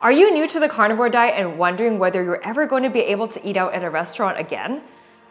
Are you new to the carnivore diet and wondering whether you're ever going to be able to eat out at a restaurant again?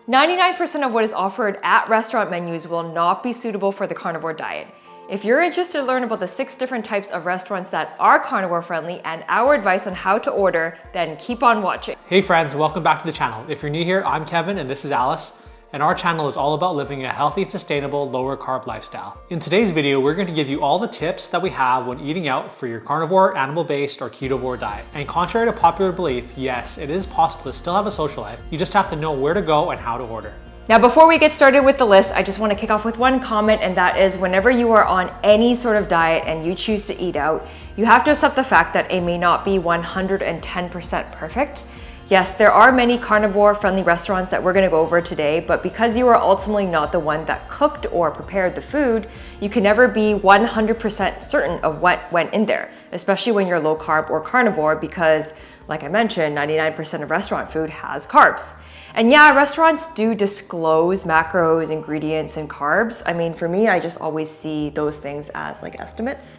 99% of what is offered at restaurant menus will not be suitable for the carnivore diet. If you're interested to learn about the 6 different types of restaurants that are carnivore friendly and our advice on how to order, then keep on watching. Hey friends, welcome back to the channel. If you're new here, I'm Kevin and this is Alice. And our channel is all about living a healthy, sustainable, lower carb lifestyle. In today's video, we're going to give you all the tips that we have when eating out for your carnivore, animal-based, or ketovore diet. And contrary to popular belief, yes, it is possible to still have a social life. You just have to know where to go and how to order. Now, before we get started with the list, I just want to kick off with one comment, and that is whenever you are on any sort of diet and you choose to eat out, you have to accept the fact that it may not be 110% perfect. Yes, there are many carnivore-friendly restaurants that we're going to go over today, but because you are ultimately not the one that cooked or prepared the food, you can never be 100% certain of what went in there, especially when you're low carb or carnivore, because, like I mentioned, 99% of restaurant food has carbs. And yeah, restaurants do disclose macros, ingredients, and carbs. I mean, for me, I just always see those things as like estimates.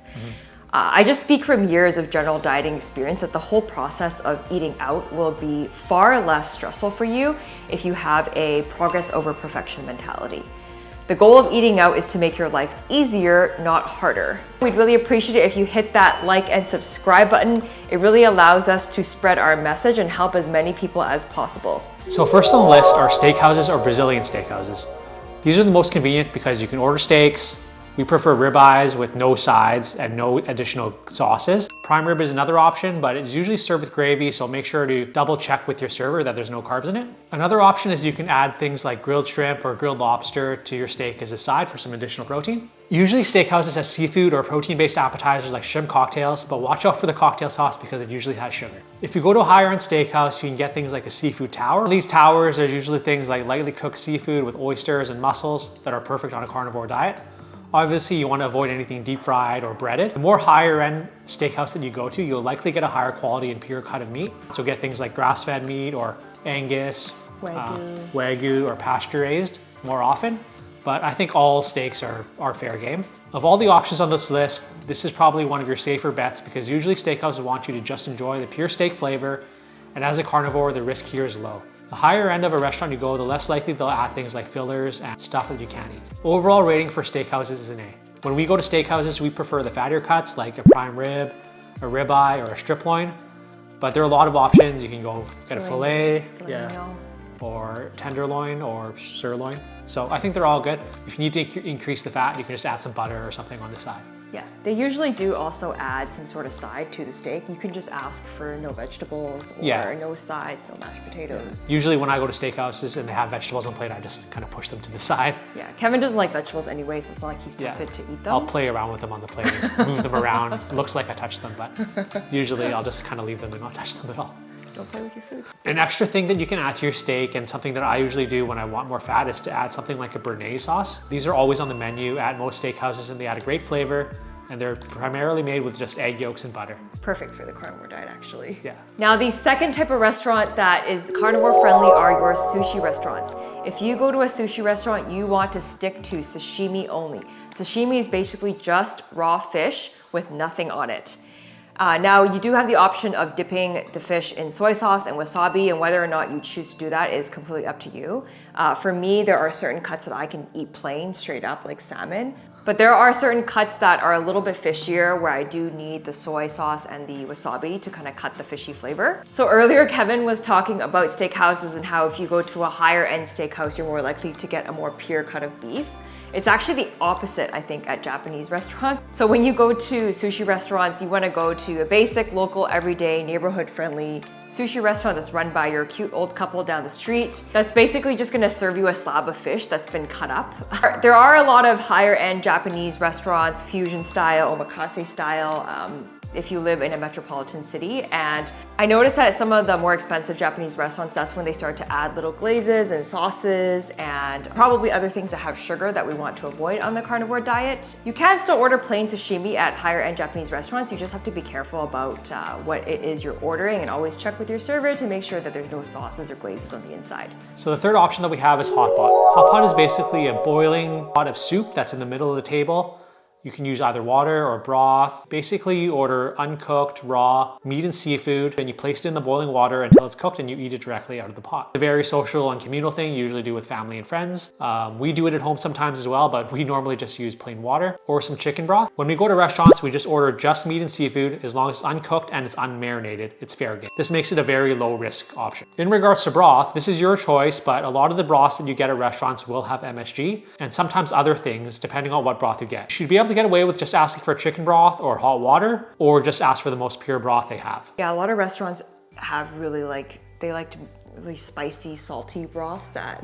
I just speak from years of general dieting experience that the whole process of eating out will be far less stressful for you if you have a progress over perfection mentality. The goal of eating out is to make your life easier, not harder. We'd really appreciate it if you hit that like and subscribe button. It really allows us to spread our message and help as many people as possible. So first on the list are steakhouses or Brazilian steakhouses. These are the most convenient because you can order steaks. We prefer ribeyes with no sides and no additional sauces. Prime rib is another option, but it's usually served with gravy, so make sure to double check with your server that there's no carbs in it. Another option is you can add things like grilled shrimp or grilled lobster to your steak as a side for some additional protein. Usually steakhouses have seafood or protein-based appetizers like shrimp cocktails, but watch out for the cocktail sauce because it usually has sugar. If you go to a higher end steakhouse, you can get things like a seafood tower. In these towers, there's usually things like lightly cooked seafood with oysters and mussels that are perfect on a carnivore diet. Obviously, you want to avoid anything deep fried or breaded. The more higher end steakhouse that you go to, you'll likely get a higher quality and pure cut of meat. So get things like grass-fed meat or Angus, Wagyu or pasture raised more often. But I think all steaks are fair game. Of all the options on this list, this is probably one of your safer bets because usually steakhouses want you to just enjoy the pure steak flavor. And as a carnivore, the risk here is low. The higher end of a restaurant you go, the less likely they'll add things like fillers and stuff that you can't eat. Overall rating for steakhouses is an A. When we go to steakhouses, we prefer the fattier cuts like a prime rib, a ribeye, or a strip loin. But there are a lot of options. You can go get a filet, or tenderloin or sirloin. So I think they're all good. If you need to increase the fat, you can just add some butter or something on the side. Yeah, they usually do also add some sort of side to the steak. You can just ask for no vegetables or no sides, no mashed potatoes. Usually when I go to steakhouses and they have vegetables on the plate, I just kind of push them to the side. Yeah, Kevin doesn't like vegetables anyway, so it's not like he's tempted to eat them. I'll play around with them on the plate, move them around. It looks like I touched them, but usually I'll just kind of leave them and not touch them at all. Don't play with your food. An extra thing that you can add to your steak and something that I usually do when I want more fat is to add something like a béarnaise sauce. These are always on the menu at most steakhouses and they add a great flavor and they're primarily made with just egg yolks and butter. Perfect for the carnivore diet, actually. Yeah. Now, the second type of restaurant that is carnivore friendly are your sushi restaurants. If you go to a sushi restaurant, you want to stick to sashimi only. Sashimi is basically just raw fish with nothing on it. Now, you do have the option of dipping the fish in soy sauce and wasabi, and whether or not you choose to do that is completely up to you. For me, there are certain cuts that I can eat plain, straight up, like salmon. But there are certain cuts that are a little bit fishier where I do need the soy sauce and the wasabi to kind of cut the fishy flavor. So earlier, Kevin was talking about steakhouses and how if you go to a higher end steakhouse, you're more likely to get a more pure cut of beef. It's actually the opposite, I think, at Japanese restaurants. So when you go to sushi restaurants, you want to go to a basic, local, everyday, neighborhood-friendly sushi restaurant that's run by your cute old couple down the street. That's basically just going to serve you a slab of fish that's been cut up. There are a lot of higher-end Japanese restaurants, fusion style, omakase style, if you live in a metropolitan city. And I noticed that at some of the more expensive Japanese restaurants, that's when they start to add little glazes and sauces and probably other things that have sugar that we want to avoid on the carnivore diet. You can still order plain sashimi at higher end Japanese restaurants. You just have to be careful about what it is you're ordering and always check with your server to make sure that there's no sauces or glazes on the inside. So the third option that we have is hot pot. Hot pot is basically a boiling pot of soup that's in the middle of the table. You can use either water or broth. Basically, you order uncooked, raw meat and seafood, and you place it in the boiling water until it's cooked and you eat it directly out of the pot. It's a very social and communal thing you usually do with family and friends. We do it at home sometimes as well, but we normally just use plain water or some chicken broth. When we go to restaurants, we just order just meat and seafood. As long as it's uncooked and it's unmarinated, it's fair game. This makes it a very low risk option. In regards to broth, this is your choice, but a lot of the broths that you get at restaurants will have MSG and sometimes other things depending on what broth you get. You should be able to get away with just asking for chicken broth or hot water, or just ask for the most pure broth they have. Yeah, a lot of restaurants have really really spicy, salty broths that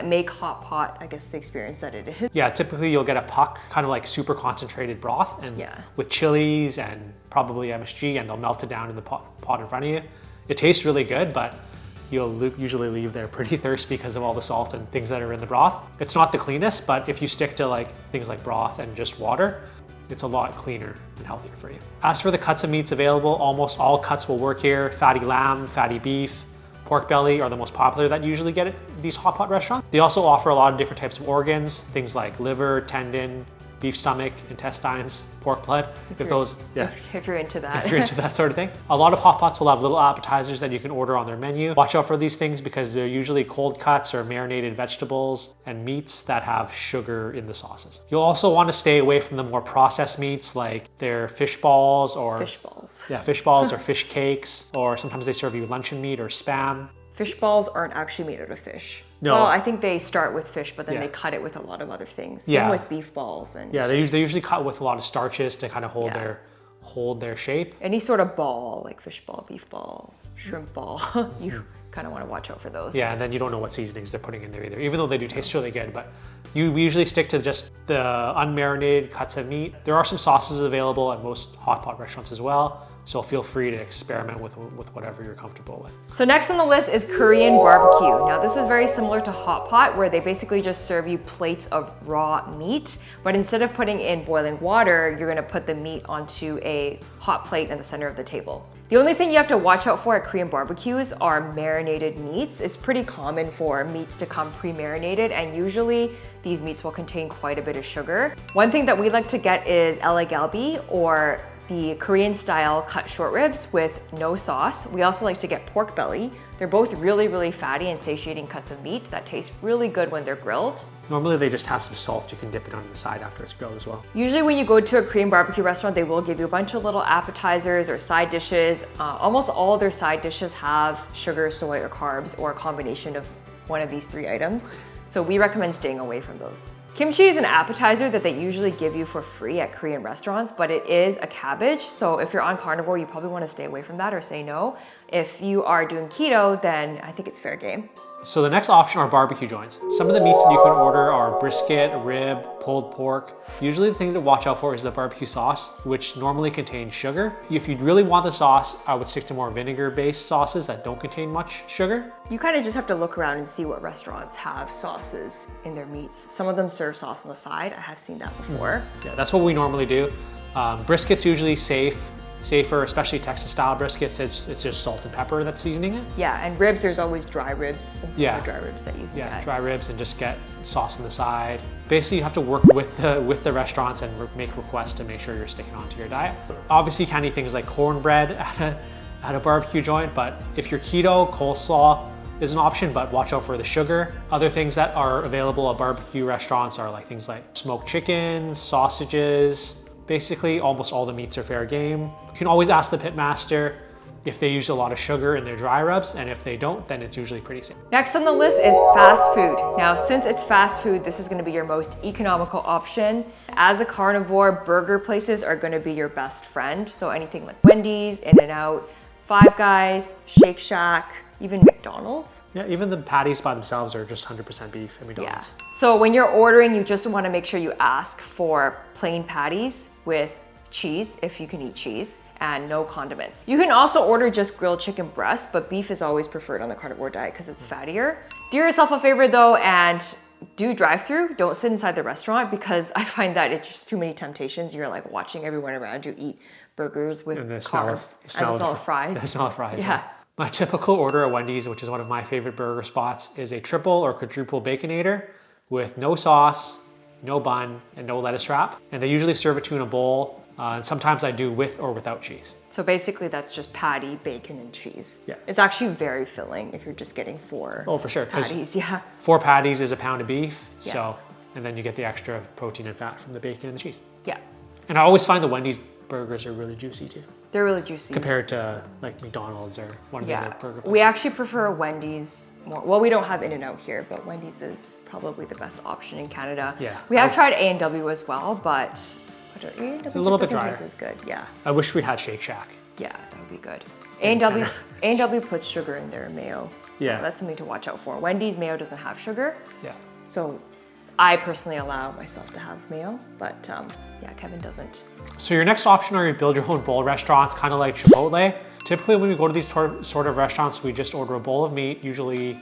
make hot pot, I guess, the experience that it is. Yeah, typically you'll get a puck, kind of like super concentrated broth, and with chilies and probably MSG, and they'll melt it down in the pot in front of you. It tastes really good, but you'll usually leave there pretty thirsty because of all the salt and things that are in the broth. It's not the cleanest, but if you stick to like things like broth and just water, it's a lot cleaner and healthier for you. As for the cuts of meats available, almost all cuts will work here. Fatty lamb, fatty beef, pork belly are the most popular that you usually get at these hot pot restaurants. They also offer a lot of different types of organs, things like liver, tendon, beef stomach, intestines, pork blood, if you're into that. If you're into that sort of thing. A lot of hot pots will have little appetizers that you can order on their menu. Watch out for these things because they're usually cold cuts or marinated vegetables and meats that have sugar in the sauces. You'll also want to stay away from the more processed meats like their fish balls or fish balls or fish cakes, or sometimes they serve you luncheon meat or Spam. Fish balls aren't actually made out of fish. No. Well, I think they start with fish, but then they cut it with a lot of other things. Same with beef balls. And they usually cut with a lot of starches to kind of hold their shape. Any sort of ball, like fish ball, beef ball, shrimp ball, you kind of want to watch out for those. Yeah, and then you don't know what seasonings they're putting in there either, even though they do taste really good. But we usually stick to just the unmarinated cuts of meat. There are some sauces available at most hot pot restaurants as well, so feel free to experiment with whatever you're comfortable with. So next on the list is Korean barbecue. Now this is very similar to hot pot, where they basically just serve you plates of raw meat, but instead of putting in boiling water, you're gonna put the meat onto a hot plate in the center of the table. The only thing you have to watch out for at Korean barbecues are marinated meats. It's pretty common for meats to come pre-marinated, and usually these meats will contain quite a bit of sugar. One thing that we like to get is LA galbi, or the Korean style cut short ribs with no sauce. We also like to get pork belly. They're both really, really fatty and satiating cuts of meat that taste really good when they're grilled. Normally they just have some salt. You can dip it on the side after it's grilled as well. Usually when you go to a Korean barbecue restaurant, they will give you a bunch of little appetizers or side dishes. Almost all of their side dishes have sugar, soy, or carbs, or a combination of one of these three items. So we recommend staying away from those. Kimchi is an appetizer that they usually give you for free at Korean restaurants, but it is a cabbage. So if you're on carnivore, you probably want to stay away from that or say no. If you are doing keto, then I think it's fair game. So the next option are barbecue joints. Some of the meats that you can order are brisket, rib, pulled pork. Usually the thing to watch out for is the barbecue sauce, which normally contains sugar. If you really want the sauce, I would stick to more vinegar-based sauces that don't contain much sugar. You kind of just have to look around and see what restaurants have sauces in their meats. Some of them serve sauce on the side. I have seen that before. Yeah, that's what we normally do. Brisket's usually safer, especially Texas style briskets. It's just salt and pepper that's seasoning it. Yeah, and ribs, there's always dry ribs. Dry ribs that you can get. Dry ribs, and just get sauce on the side. Basically, you have to work with the restaurants and make requests to make sure you're sticking onto your diet. Obviously, you can't eat things like cornbread at a barbecue joint, but if you're keto, coleslaw is an option, but watch out for the sugar. Other things that are available at barbecue restaurants are like things like smoked chicken, sausages. Basically, almost all the meats are fair game. You can always ask the pitmaster if they use a lot of sugar in their dry rubs, and if they don't, then it's usually pretty safe. Next on the list is fast food. Now, since it's fast food, this is gonna be your most economical option. As a carnivore, burger places are gonna be your best friend. So anything like Wendy's, In-N-Out, Five Guys, Shake Shack, even McDonald's. Yeah, even the patties by themselves are just 100% beef at McDonald's. Yeah. So when you're ordering, you just wanna make sure you ask for plain patties with cheese, if you can eat cheese, and no condiments. You can also order just grilled chicken breast, but beef is always preferred on the carnivore diet because it's fattier. Do yourself a favor though, and do drive-through. Don't sit inside the restaurant, because I find that it's just too many temptations. You're like watching everyone around you eat burgers with carbs and the smell of fries. The smell of fries. Yeah. My typical order at Wendy's, which is one of my favorite burger spots, is a triple or quadruple Baconator with no sauce, no bun, and no lettuce wrap. And they usually serve it to you in a bowl. And sometimes I do with or without cheese. So basically that's just patty, bacon, and cheese. Yeah. It's actually very filling if you're just getting 4 Oh, for sure. patties, yeah. 4 patties is a pound of beef. Yeah. So, and then you get the extra protein and fat from the bacon and the cheese. Yeah. And I always find the Wendy's burgers are really juicy too, They're really juicy. compared to like McDonald's or one of the other burger places. We actually prefer Wendy's more. Well, we don't have In-N-Out here, but Wendy's is probably the best option in Canada. Yeah. We have tried A&W as well, but A&W It's a little bit doesn't drier. taste as good. Yeah. I wish we had Shake Shack. Yeah, that would be good. A&W puts sugar in their mayo. So Yeah. that's something to watch out for. Wendy's mayo doesn't have sugar. Yeah. So I personally allow myself to have mayo, but yeah, Kevin doesn't. So your next option are your build your own bowl restaurants, kind of like Chipotle. Typically when we go to these sort of restaurants, we just order a bowl of meat, usually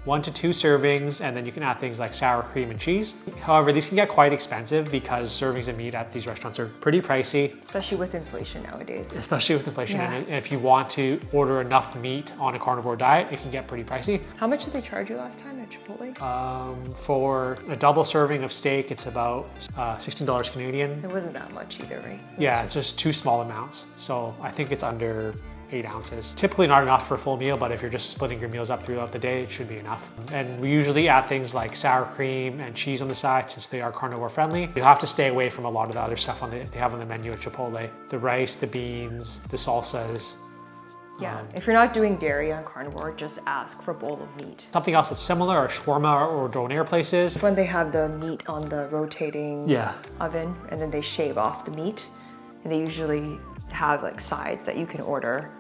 1 to 2 servings, and then you can add things like sour cream and cheese. However, these can get quite expensive because servings of meat at these restaurants are pretty pricey. Especially with inflation nowadays. Especially with inflation. Yeah. And if you want to order enough meat on a carnivore diet, it can get pretty pricey. How much did they charge you last time at Chipotle? For a double serving of steak, it's about $16 Canadian. It wasn't that much either, right? Yeah, it's just 2 small amounts. So I think it's under 8 ounces. Typically not enough for a full meal, but if you're just splitting your meals up throughout the day, it should be enough. And we usually add things like sour cream and cheese on the side since they are carnivore friendly. You have to stay away from a lot of the other stuff they have on the menu at Chipotle. The rice, the beans, the salsas. Yeah, if you're not doing dairy on carnivore, just ask for a bowl of meat. Something else that's similar are shawarma or donair places. When they have the meat on the rotating Yeah. oven and then they shave off the meat, and they usually have like sides that you can order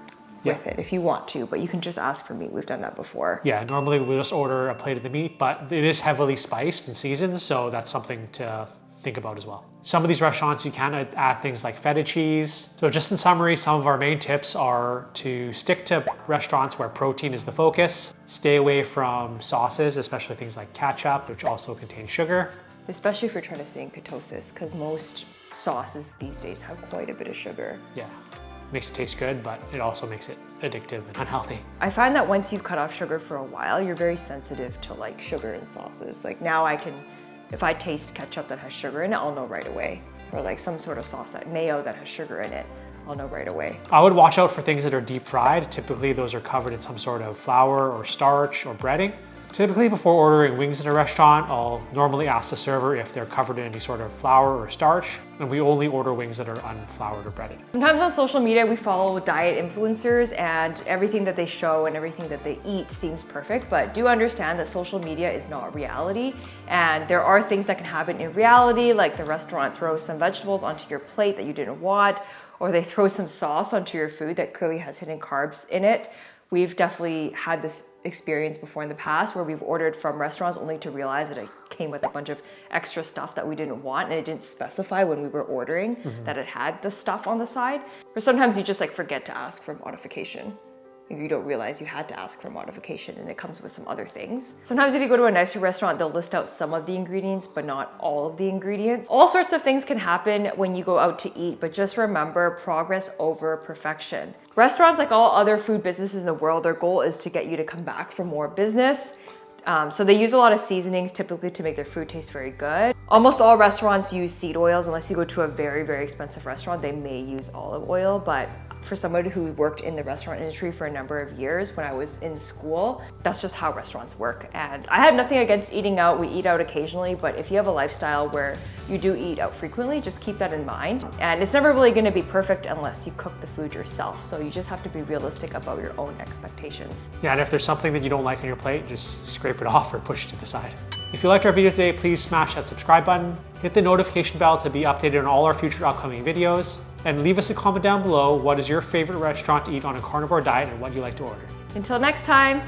with it if you want to, but you can just ask for meat. We've done that before. Yeah, normally we just order a plate of the meat, but it is heavily spiced and seasoned, so that's something to think about as well. Some of these restaurants, you can add things like feta cheese. So just in summary, some of our main tips are to stick to restaurants where protein is the focus, stay away from sauces, especially things like ketchup, which also contain sugar. Especially if you're trying to stay in ketosis, because most sauces these days have quite a bit of sugar. Yeah, makes it taste good, but it also makes it addictive and unhealthy. I find that once you've cut off sugar for a while, you're very sensitive to like sugar and sauces. Like now I can, if I taste ketchup that has sugar in it, I'll know right away. Or like some sort of sauce, that mayo that has sugar in it, I'll know right away. I would watch out for things that are deep fried. Typically those are covered in some sort of flour or starch or breading. Typically before ordering wings at a restaurant, I'll normally ask the server if they're covered in any sort of flour or starch, and we only order wings that are unfloured or breaded. Sometimes on social media, we follow diet influencers and everything that they show and everything that they eat seems perfect, but do understand that social media is not reality. And there are things that can happen in reality, like the restaurant throws some vegetables onto your plate that you didn't want, or they throw some sauce onto your food that clearly has hidden carbs in it. We've definitely had this experience before in the past where we've ordered from restaurants only to realize that it came with a bunch of extra stuff that we didn't want, and it didn't specify when we were ordering that it had the stuff on the side. Or sometimes you just like forget to ask for modification. Maybe you don't realize you had to ask for modification and it comes with some other things. Sometimes if you go to a nicer restaurant, they'll list out some of the ingredients, but not all of the ingredients. All sorts of things can happen when you go out to eat, but just remember, progress over perfection. Restaurants, like all other food businesses in the world, their goal is to get you to come back for more business. So they use a lot of seasonings typically to make their food taste very good. Almost all restaurants use seed oils, unless you go to a very, very expensive restaurant, they may use olive oil, but for somebody who worked in the restaurant industry for a number of years when I was in school, that's just how restaurants work. And I have nothing against eating out. We eat out occasionally, but if you have a lifestyle where you do eat out frequently, just keep that in mind. And it's never really gonna be perfect unless you cook the food yourself. So you just have to be realistic about your own expectations. Yeah, and if there's something that you don't like on your plate, just scrape it off or push it to the side. If you liked our video today, please smash that subscribe button, hit the notification bell to be updated on all our future upcoming videos, and leave us a comment down below. What is your favorite restaurant to eat on a carnivore diet and what you like to order? Until next time.